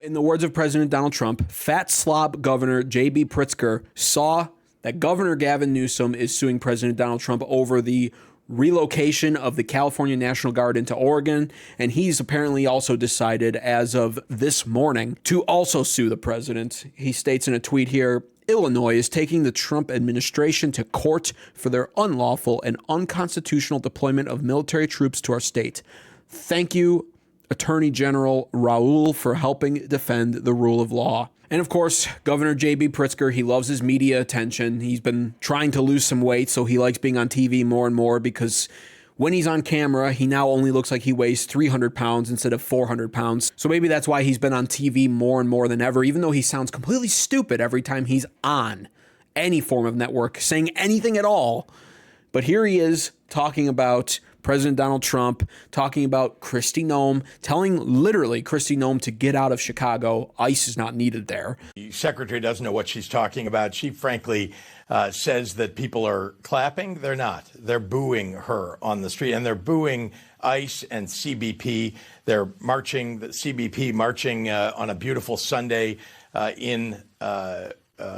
In the words of President Donald Trump, fat slob Governor JB Pritzker saw that Governor Gavin Newsom is suing President Donald Trump over the relocation of the California National Guard into Oregon, and he's apparently also decided as of this morning to also sue the president. He states in a tweet here, Illinois is taking the Trump administration to court for their unlawful and unconstitutional deployment of military troops to our state. Thank you, Attorney General Raul, for helping defend the rule of law. And of course, Governor JB Pritzker, he loves his media attention. He's been trying to lose some weight, so he likes being on TV more and more because when he's on camera, he now only looks like he weighs 300 pounds instead of 400 pounds. So maybe that's why he's been on TV more and more than ever, even though he sounds completely stupid every time he's on any form of network, saying anything at all. But here he is talking about President Donald Trump, talking about Kristi Noem, telling literally Kristi Noem to get out of Chicago. ICE is not needed there. The secretary doesn't know what she's talking about. She frankly says that people are clapping. They're not. They're booing her on the street, and they're booing ICE and CBP. They're marching, the CBP marching on a beautiful Sunday in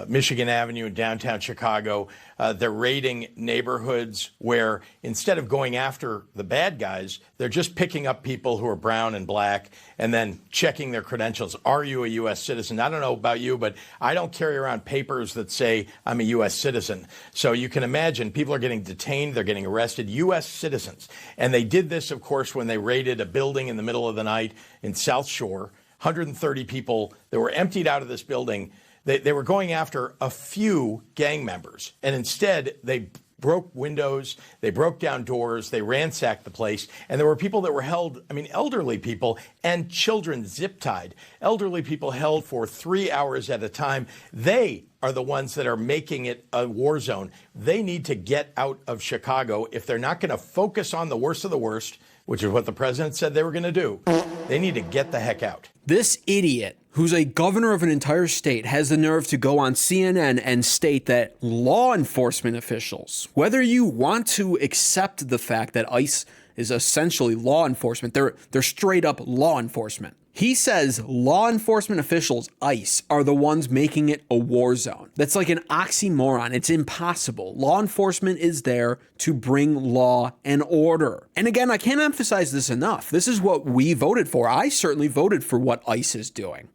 Michigan Avenue in downtown Chicago. They're raiding neighborhoods where instead of going after the bad guys, they're just picking up people who are brown and black and then checking their credentials. Are you a U.S. citizen? I don't know about you, but I don't carry around papers that say I'm a U.S. citizen. So you can imagine people are getting detained. They're getting arrested, U.S. citizens. And they did this, of course, when they raided a building in the middle of the night in South Shore. 130 people that were emptied out of this building. They were going after a few gang members, and instead they broke windows, they broke down doors, they ransacked the place, and there were people that were held, elderly people and children zip-tied. Elderly people held for 3 hours at a time. They are the ones that are making it a war zone. They need to get out of Chicago. If they're not going to focus on the worst of the worst, which is what the president said they were going to do, they need to get the heck out. This idiot, who's a governor of an entire state, has the nerve to go on CNN and state that law enforcement officials, whether you want to accept the fact that ICE is essentially law enforcement, they're straight up law enforcement. He says law enforcement officials, ICE, are the ones making it a war zone. That's like an oxymoron. It's impossible. Law enforcement is there to bring law and order. And again, I can't emphasize this enough. This is what we voted for. I certainly voted for what ICE is doing.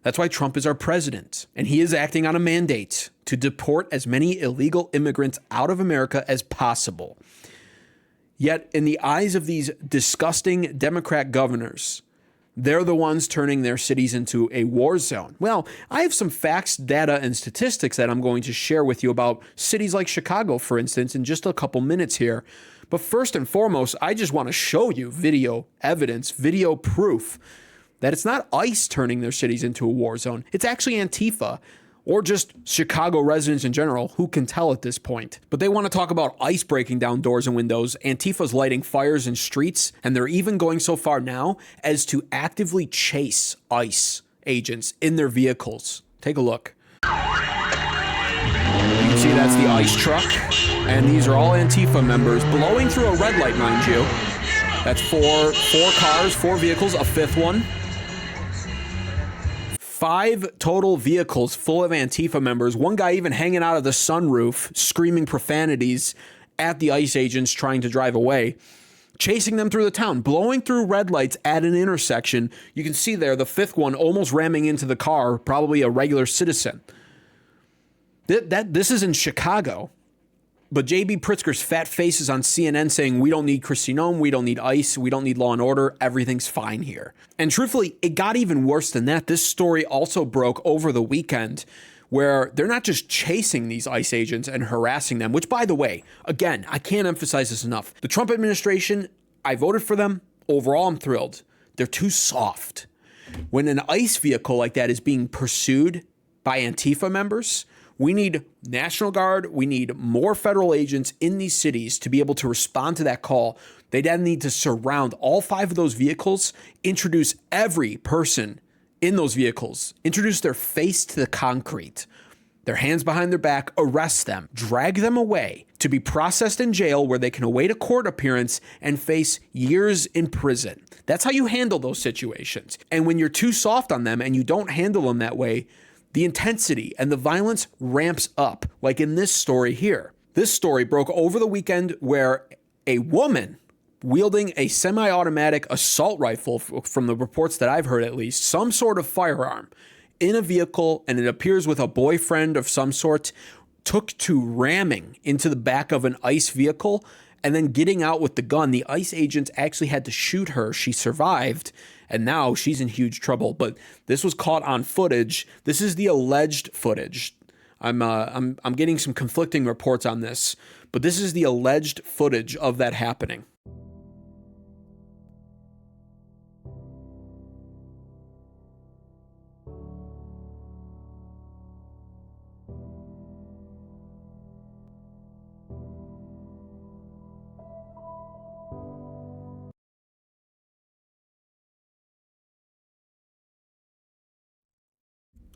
That's why Trump is our president, and he is acting on a mandate to deport as many illegal immigrants out of America as possible. Yet, in the eyes of these disgusting Democrat governors, they're the ones turning their cities into a war zone. Well, I have some facts, data, and statistics that I'm going to share with you about cities like Chicago, for instance, in just a couple minutes here. But first and foremost, I just want to show you video evidence, video proof that it's not ICE turning their cities into a war zone. It's actually Antifa, or just Chicago residents in general, who can tell at this point. But they want to talk about ICE breaking down doors and windows. Antifa's lighting fires in streets, and they're even going so far now as to actively chase ICE agents in their vehicles. Take a look. You can see that's the ICE truck, and these are all Antifa members blowing through a red light, mind you. That's four cars, 4 vehicles, a 5th one. 5 total vehicles full of Antifa members. One guy even hanging out of the sunroof, screaming profanities at the ICE agents trying to drive away, chasing them through the town, blowing through red lights at an intersection. You can see there the 5th one almost ramming into the car, probably a regular citizen. This is in Chicago. But JB Pritzker's fat face is on CNN saying, we don't need Kristi Noem, we don't need ICE, we don't need law and order, everything's fine here. And truthfully, it got even worse than that. This story also broke over the weekend where they're not just chasing these ICE agents and harassing them, which, by the way, again, I can't emphasize this enough. The Trump administration, I voted for them. Overall, I'm thrilled. They're too soft. When an ICE vehicle like that is being pursued by Antifa members, we need National Guard. We need more federal agents in these cities to be able to respond to that call. They then need to surround all 5 of those vehicles, introduce every person in those vehicles, introduce their face to the concrete. their hands behind their back, arrest them, drag them away to be processed in jail where they can await a court appearance and face years in prison. That's how you handle those situations. And when you're too soft on them and you don't handle them that way, the intensity and the violence ramps up, like in this story here. This story broke over the weekend where a woman wielding a semi-automatic assault rifle, from the reports that I've heard at least, some sort of firearm, in a vehicle, and it appears with a boyfriend of some sort, took to ramming into the back of an ICE vehicle and then getting out with the gun. The ICE agents actually had to shoot her. She survived, and now she's in huge trouble. But this was caught on footage. This is the alleged footage. I'm getting some conflicting reports on this, but this is the alleged footage of that happening.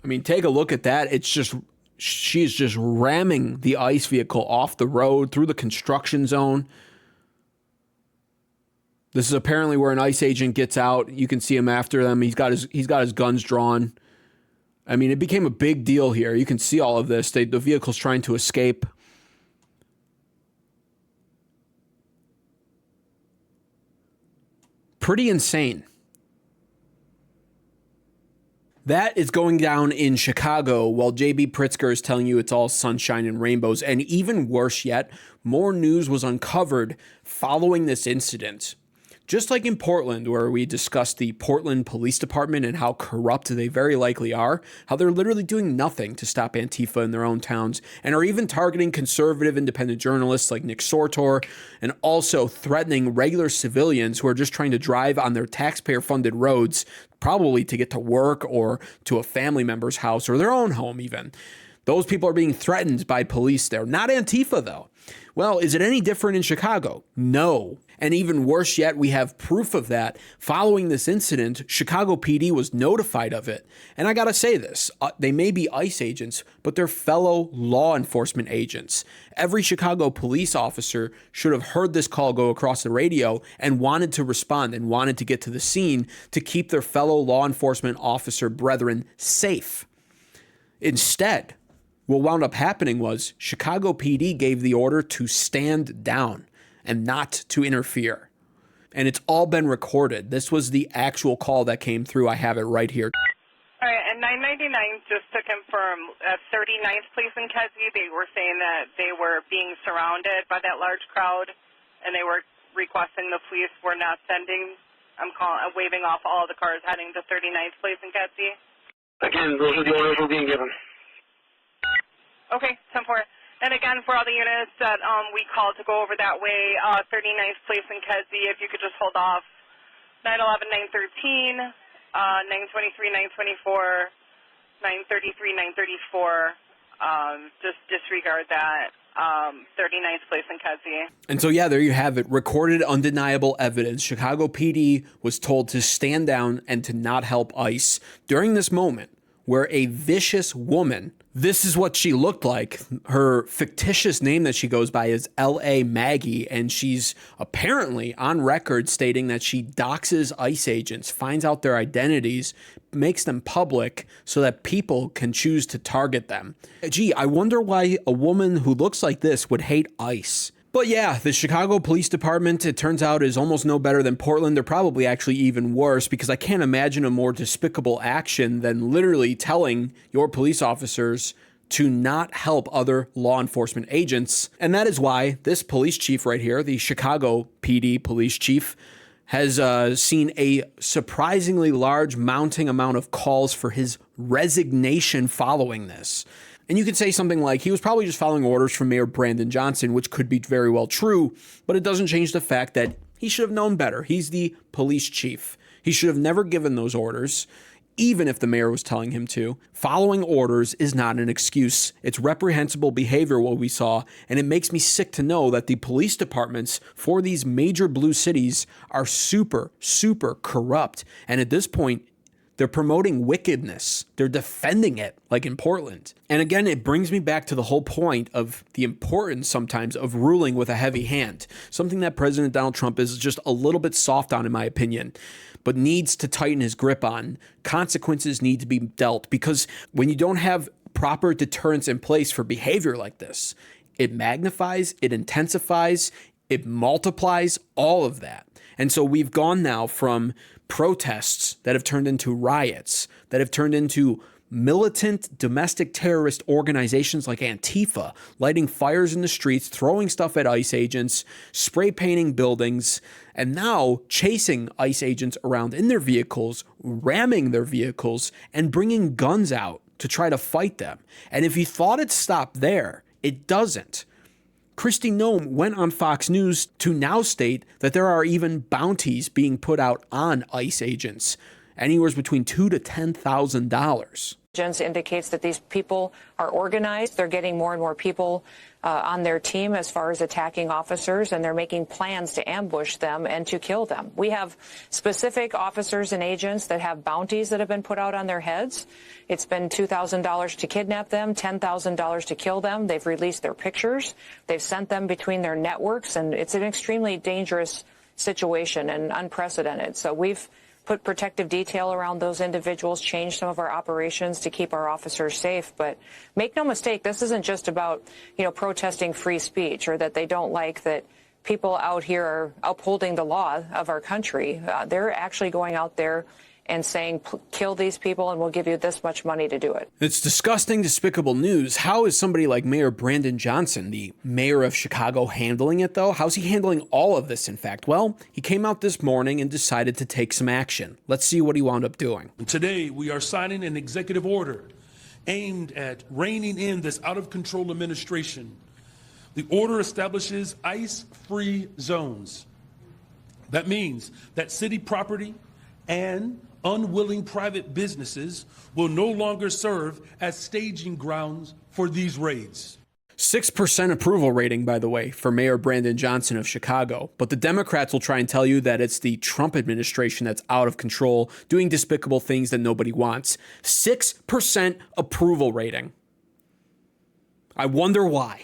I mean, take a look at that. It's just, she's just ramming the ICE vehicle off the road through the construction zone. This is apparently where an ICE agent gets out. You can see him after them. He's got his guns drawn. I mean, it became a big deal here. You can see all of this. The vehicle's trying to escape. Pretty insane. That is going down in Chicago while JB Pritzker is telling you it's all sunshine and rainbows. And even worse yet, more news was uncovered following this incident. Just like in Portland, where we discussed the Portland Police Department and how corrupt they very likely are, how they're literally doing nothing to stop Antifa in their own towns, and are even targeting conservative independent journalists like Nick Sortor, and also threatening regular civilians who are just trying to drive on their taxpayer-funded roads, probably to get to work or to a family member's house or their own home even. Those people are being threatened by police there. Not Antifa, though. Well, is it any different in Chicago? No. And even worse yet, we have proof of that. Following this incident, Chicago PD was notified of it. And I gotta say this, they may be ICE agents, but they're fellow law enforcement agents. Every Chicago police officer should have heard this call go across the radio and wanted to respond and wanted to get to the scene to keep their fellow law enforcement officer brethren safe. Instead, what wound up happening was Chicago PD gave the order to stand down and not to interfere. And it's all been recorded. This was the actual call that came through. I have it right here. All right, and 999, just to confirm, 39th Place in Kedzie, they were saying that they were being surrounded by that large crowd, and they were requesting the police were not sending. I'm waving off all the cars heading to 39th Place in Kedzie. Again, those are the orders we're being given. Okay, 10-4. And again, for all the units that we called to go over that way, 39th Place in Kedzie, if you could just hold off 911, 913, 923, 924, 933, 934, just disregard that. 39th Place in Kedzie. And so, yeah, there you have it. Recorded undeniable evidence. Chicago PD was told to stand down and to not help ICE during this moment where a vicious woman, this is what she looked like. Her fictitious name that she goes by is L.A. Maggie, and she's apparently on record stating that she doxes ICE agents, finds out their identities, makes them public so that people can choose to target them. Gee, I wonder why a woman who looks like this would hate ICE. But yeah, the Chicago Police Department, it turns out, is almost no better than Portland. They're probably actually even worse, because I can't imagine a more despicable action than literally telling your police officers to not help other law enforcement agents. And that is why this police chief right here, the Chicago PD police chief, has seen a surprisingly large mounting amount of calls for his resignation following this. And you could say something like he was probably just following orders from Mayor Brandon Johnson, which could be very well true, but it doesn't change the fact that he should have known better. He's the police chief. He should have never given those orders, even if the mayor was telling him to. Following orders is not an excuse. It's reprehensible behavior, what we saw, and it makes me sick to know that the police departments for these major blue cities are super, super corrupt. And at this point, They're promoting wickedness. They're defending it, like in Portland. And again, it brings me back to the whole point of the importance sometimes of ruling with a heavy hand. Something that President Donald Trump is just a little bit soft on, in my opinion, but needs to tighten his grip on. Consequences need to be dealt, because when you don't have proper deterrence in place for behavior like this, it magnifies, it intensifies, it multiplies all of that. And so we've gone now from protests that have turned into riots, that have turned into militant domestic terrorist organizations like Antifa, lighting fires in the streets, throwing stuff at ICE agents, spray painting buildings, and now chasing ICE agents around in their vehicles, ramming their vehicles, and bringing guns out to try to fight them. And if you thought it stopped there, it doesn't. Kristi Noem went on Fox News to now state that there are even bounties being put out on ICE agents, anywhere between $2,000 to $10,000. Indicates that these people are organized. They're getting more and more people on their team as far as attacking officers, and they're making plans to ambush them and to kill them. We have specific officers and agents that have bounties that have been put out on their heads. It's been $2,000 to kidnap them, $10,000 to kill them. They've released their pictures. They've sent them between their networks, and it's an extremely dangerous situation and unprecedented. So we've put protective detail around those individuals, change some of our operations to keep our officers safe. But make no mistake, this isn't just about, protesting free speech, or that they don't like that people out here are upholding the law of our country. They're actually going out there and saying, kill these people and we'll give you this much money to do it. It's disgusting, despicable news. How is somebody like Mayor Brandon Johnson, the mayor of Chicago, handling it, though? How's he handling all of this, in fact? Well, he came out this morning and decided to take some action. Let's see what he wound up doing. Today, we are signing an executive order aimed at reining in this out-of-control administration. The order establishes ICE-free zones. That means that city property and unwilling private businesses will no longer serve as staging grounds for these raids. 6% approval rating, by the way, for Mayor Brandon Johnson of Chicago. But the Democrats will try and tell you that it's the Trump administration that's out of control, doing despicable things that nobody wants. 6% approval rating. I wonder why.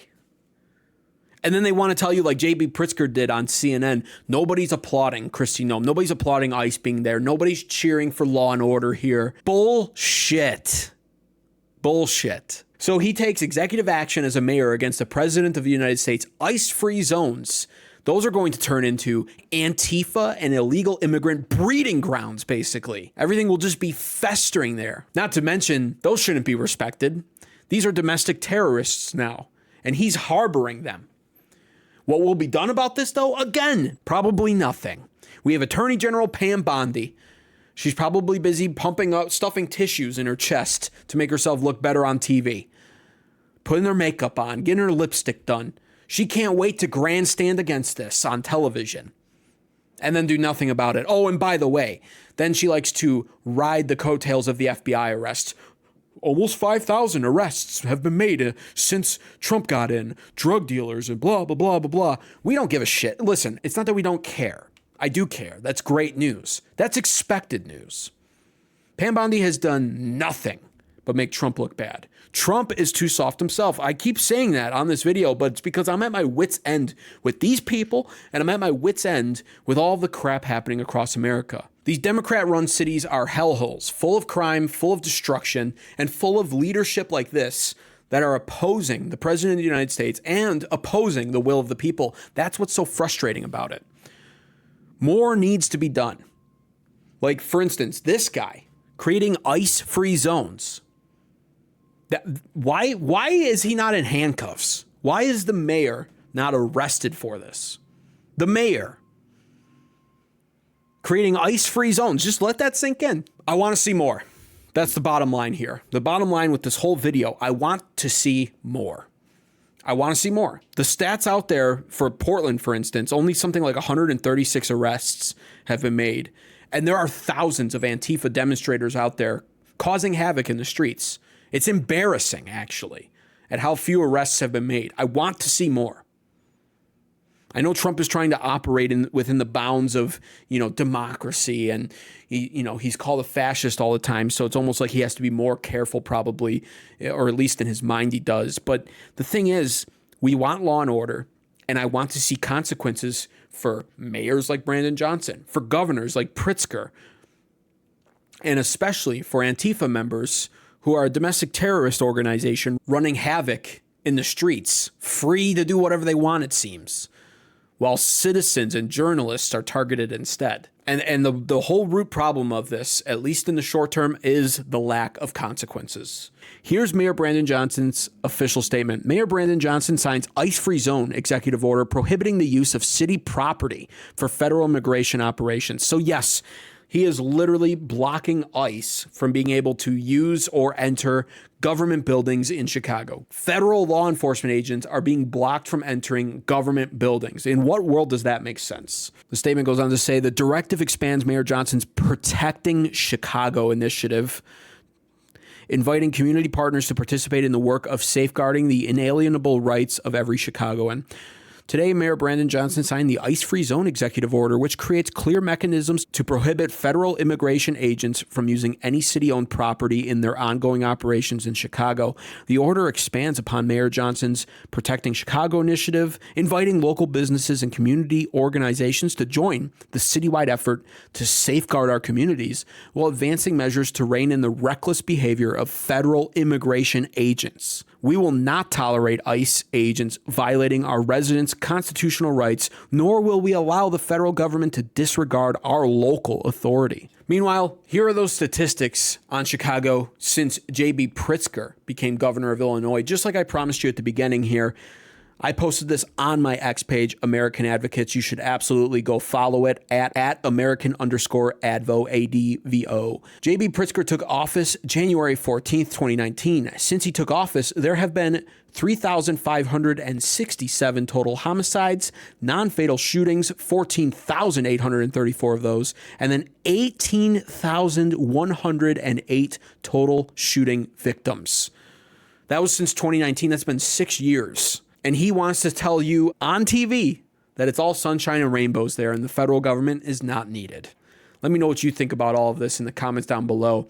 And then they want to tell you, like JB Pritzker did on CNN, nobody's applauding Kristi Noem. Nobody's applauding ICE being there. Nobody's cheering for law and order here. Bullshit. Bullshit. So he takes executive action as a mayor against the president of the United States. ICE-free zones. Those are going to turn into Antifa and illegal immigrant breeding grounds, basically. Everything will just be festering there. Not to mention, those shouldn't be respected. These are domestic terrorists now, and he's harboring them. What will be done about this, though? Again, probably nothing. We have Attorney General Pam Bondi. She's probably busy pumping up, stuffing tissues in her chest to make herself look better on TV. Putting her makeup on, getting her lipstick done. She can't wait to grandstand against this on television. And then do nothing about it. Oh, and by the way, then she likes to ride the coattails of the FBI arrests. Almost 5,000 arrests have been made since Trump got in. Drug dealers and blah, blah, blah, blah, blah. We don't give a shit. Listen, it's not that we don't care. I do care. That's great news. That's expected news. Pam Bondi has done nothing but make Trump look bad. Trump is too soft himself. I keep saying that on this video, but it's because I'm at my wit's end with these people, and I'm at my wit's end with all the crap happening across America. These Democrat-run cities are hellholes, full of crime, full of destruction, and full of leadership like this that are opposing the President of the United States and opposing the will of the people. That's what's so frustrating about it. More needs to be done. Like, for instance, this guy creating ICE-free zones. Why is he not in handcuffs? Why is the mayor not arrested for this? The mayor creating ICE-free zones. Just let that sink in. I want to see more. That's the bottom line here. The bottom line with this whole video, I want to see more. I want to see more. The stats out there for Portland, for instance, only something like 136 arrests have been made. And there are thousands of Antifa demonstrators out there causing havoc in the streets. It's embarrassing, actually, at how few arrests have been made. I want to see more. I know Trump is trying to operate within the bounds of, democracy, and he's called a fascist all the time. So it's almost like he has to be more careful, probably, or at least in his mind he does. But the thing is, we want law and order, and I want to see consequences for mayors like Brandon Johnson, for governors like Pritzker, and especially for Antifa members who are a domestic terrorist organization running havoc in the streets, free to do whatever they want, it seems, while citizens and journalists are targeted instead. And the whole root problem of this, at least in the short term, is the lack of consequences. Here's Mayor Brandon Johnson's official statement. Mayor Brandon Johnson signs ICE-free zone executive order prohibiting the use of city property for federal immigration operations. So yes, he is literally blocking ICE from being able to use or enter government buildings in Chicago. Federal law enforcement agents are being blocked from entering government buildings. In what world does that make sense? The statement goes on to say the directive expands Mayor Johnson's Protecting Chicago initiative, inviting community partners to participate in the work of safeguarding the inalienable rights of every Chicagoan. Today, Mayor Brandon Johnson signed the ICE-free zone executive order, which creates clear mechanisms to prohibit federal immigration agents from using any city-owned property in their ongoing operations in Chicago. The order expands upon Mayor Johnson's Protecting Chicago initiative, inviting local businesses and community organizations to join the citywide effort to safeguard our communities while advancing measures to rein in the reckless behavior of federal immigration agents. We will not tolerate ICE agents violating our residents' constitutional rights, nor will we allow the federal government to disregard our local authority. Meanwhile, here are those statistics on Chicago since JB Pritzker became governor of Illinois. Just like I promised you at the beginning here, I posted this on my X page, American Advocates. You should absolutely go follow it at American_Advo, ADVO. JB Pritzker took office January 14th, 2019. Since he took office, there have been 3,567 total homicides, non-fatal shootings, 14,834 of those, and then 18,108 total shooting victims. That was since 2019. That's been 6 years. And he wants to tell you on TV that it's all sunshine and rainbows there and the federal government is not needed. Let me know what you think about all of this in the comments down below.